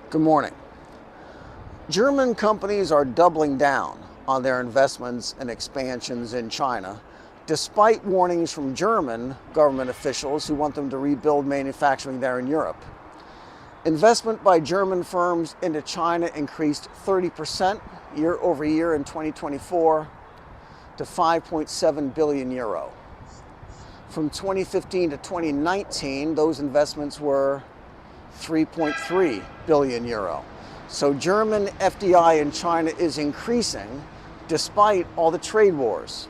Good morning. German companies are doubling down on their investments and expansions in China, despite warnings from German government officials who want them to rebuild manufacturing there in Europe. Investment by German firms into China increased 30% year over year in 2024 to 5.7 billion euro. From 2015 to 2019, those investments were 3.3 billion euro. So German FDI in China is increasing despite all the trade wars.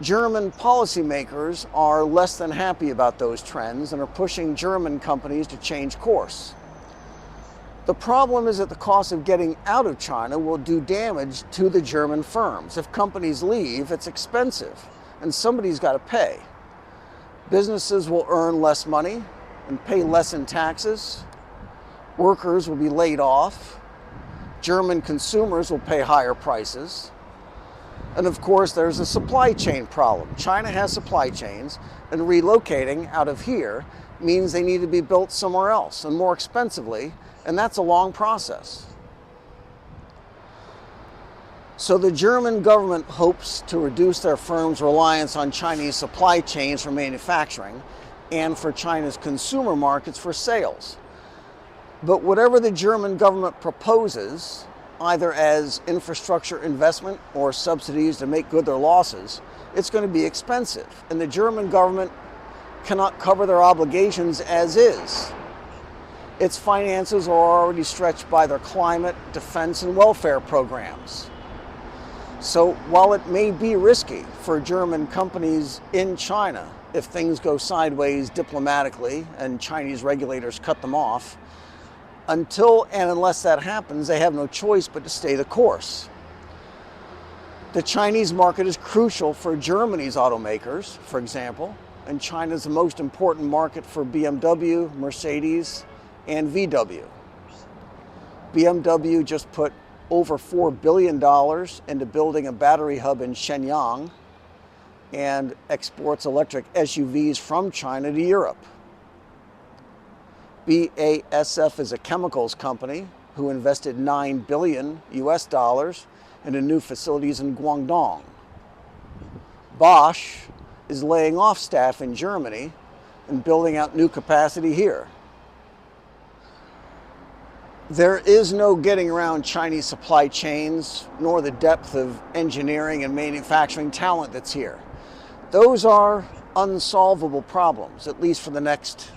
German policymakers are less than happy about those trends and are pushing German companies to change course. The problem is that the cost of getting out of China will do damage to the German firms. If companies leave, it's expensive and somebody's got to pay. Businesses will earn less money and pay less in taxes. Workers will be laid off. German consumers will pay higher prices. And of course, there's a supply chain problem. China has supply chains, and relocating out of here means they need to be built somewhere else and more expensively, and that's a long process. So the German government hopes to reduce their firms' reliance on Chinese supply chains for manufacturing and for China's consumer markets for sales. But whatever the German government proposes, either as infrastructure investment or subsidies to make good their losses, it's going to be expensive. And the German government cannot cover their obligations as is. Its finances are already stretched by their climate, defense, and welfare programs. So while it may be risky for German companies in China if things go sideways diplomatically and Chinese regulators cut them off, until and unless that happens, they have no choice but to stay the course. The Chinese market is crucial for Germany's automakers, for example, and China is the most important market for BMW, Mercedes, and VW. BMW just put over $4 billion into building a battery hub in Shenyang and exports electric SUVs from China to Europe. BASF is a chemicals company who invested $9 billion into new facilities in Guangdong. Bosch is laying off staff in Germany and building out new capacity here. There is no getting around Chinese supply chains, nor the depth of engineering and manufacturing talent that's here. Those are unsolvable problems, at least for the next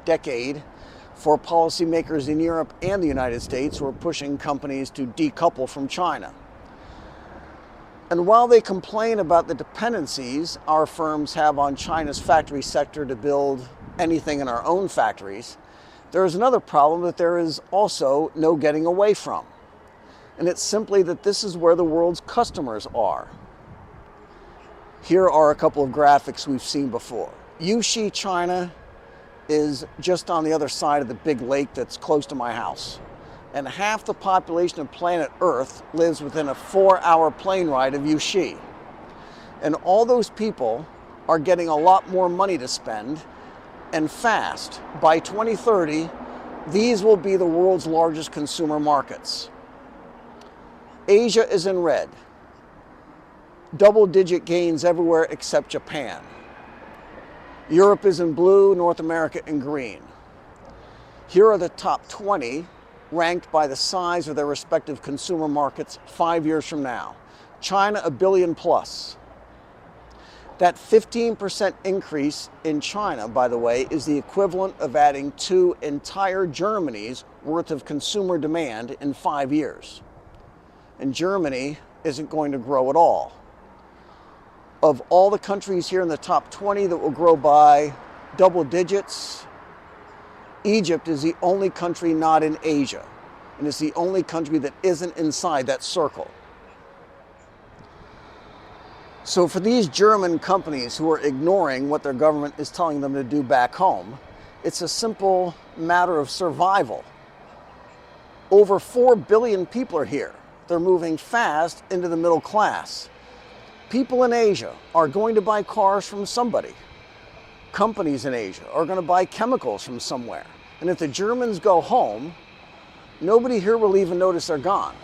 decade, for policymakers in Europe and the United States who are pushing companies to decouple from China. And while they complain about the dependencies our firms have on China's factory sector to build anything in our own factories, there is another problem that there is also no getting away from. And it's simply that this is where the world's customers are. Here are a couple of graphics we've seen before. Yuxi, China is just on the other side of the big lake that's close to my house. And half the population of planet Earth lives within a 4-hour plane ride of Yuxi. And all those people are getting a lot more money to spend, and fast. By 2030, these will be the world's largest consumer markets. Asia is in red. Double-digit gains everywhere except Japan. Europe is in blue, North America in green. Here are the top 20 ranked by the size of their respective consumer markets 5 years from now. China, $1 billion plus. That 15% increase in China, by the way, is the equivalent of adding 2 entire Germany's worth of consumer demand in 5 years. And Germany isn't going to grow at all. Of all the countries here in the top 20 that will grow by double digits, Egypt is the only country not in Asia, and it's the only country that isn't inside that circle. So for these German companies who are ignoring what their government is telling them to do back home, it's a simple matter of survival. Over 4 billion people are here. They're moving fast into the middle class. People in Asia are going to buy cars from somebody. Companies in Asia are going to buy chemicals from somewhere. And if the Germans go home, Nobody here will even notice they're gone.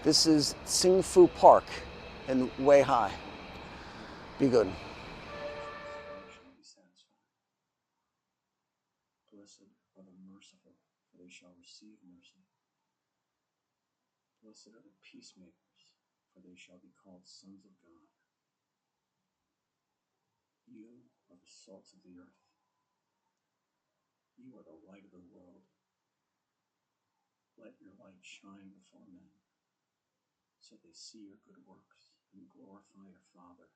This is Xingfu Park in Weihai. Be good. Blessed are the merciful, for they shall receive mercy. Blessed are the peacemakers, for they shall be called sons of God. You are the salt of the earth. You are the light of the world. Let your light shine before men, so they see your good works and glorify your Father